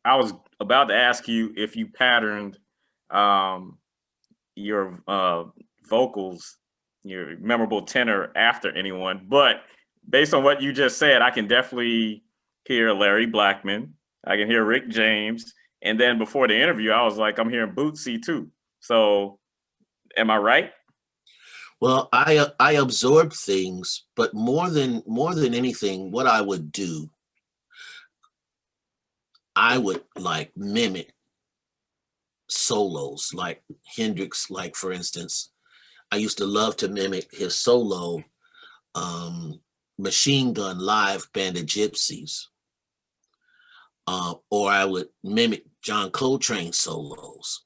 I was about to ask you if you patterned um, your vocals, your memorable tenor after anyone, but based on what you just said, I can definitely hear Larry Blackman. I can hear Rick James, and then before the interview, I was like, I'm hearing Bootsy too. So, am I right? Well, I absorb things, but more than anything, what I would do, I would like mimic solos, like Hendrix. Like for instance, I used to love to mimic his solo, um, Machine Gun Live Band of Gypsies, or I would mimic John Coltrane solos.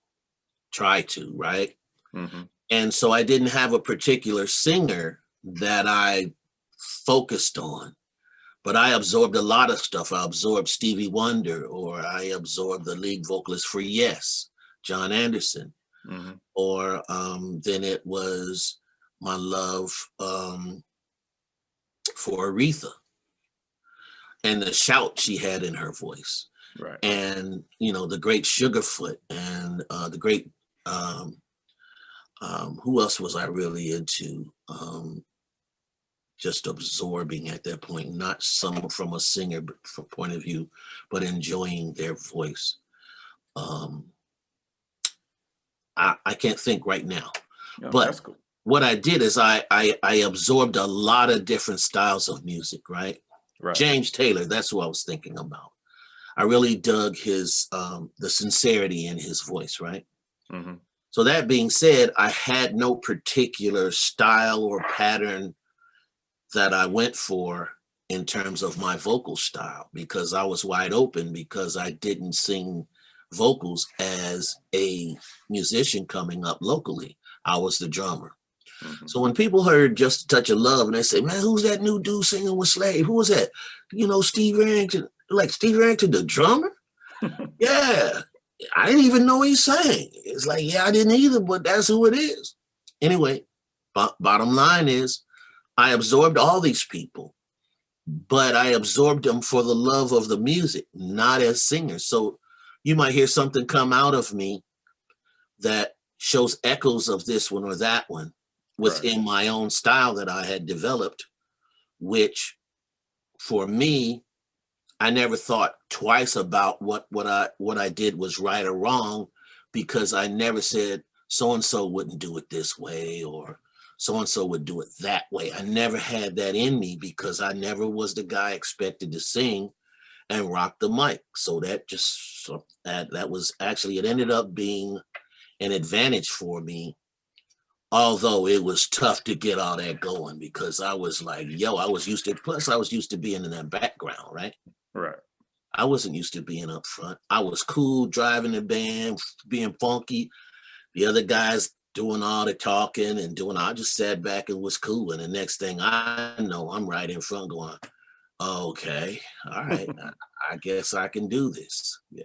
Try to, right? Hmm. And so I didn't have a particular singer that I focused on, but I absorbed a lot of stuff. I absorbed Stevie Wonder, or I absorbed the lead vocalist for Yes, John Anderson, Hmm. or then it was my love for Aretha and the shout she had in her voice. Right. And, the great Sugarfoot and the great, um, who else was I really into? Just absorbing at that point, not some from a singer point of view, but enjoying their voice. Um, I can't think right now, Oh, but that's cool. what I did is I absorbed a lot of different styles of music. Right, Right. James Taylor, that's who I was thinking about. I really dug his the sincerity in his voice. Right. Hmm. So that being said, I had no particular style or pattern that I went for in terms of my vocal style, because I was wide open, because I didn't sing vocals as a musician coming up locally. I was the drummer. Hmm. So when people heard Just a Touch of Love and they say, man, who's that new dude singing with Slave? Who was that? Steve Arrington. Like, Steve Arrington, the drummer? Yeah. I didn't even know he sang. It's like, yeah, I didn't either, but that's who it is. Anyway, bottom line is, I absorbed all these people, but I absorbed them for the love of the music, not as singers. So you might hear something come out of me that shows echoes of this one or that one Right. within my own style that I had developed, which for me, I never thought twice about what I did was right or wrong, because I never said so and so wouldn't do it this way, or so and so would do it that way. I never had that in me, because I never was the guy expected to sing and rock the mic. So that was actually, it ended up being an advantage for me. Although it was tough to get all that going, because I was like, yo, I was used to being in that background, right? Right. I wasn't used to being up front. I was cool driving the band, being funky. The other guys doing all the talking and I just sat back and was cool. And the next thing I know, I'm right in front going, okay, all right, I guess I can do this. Yeah.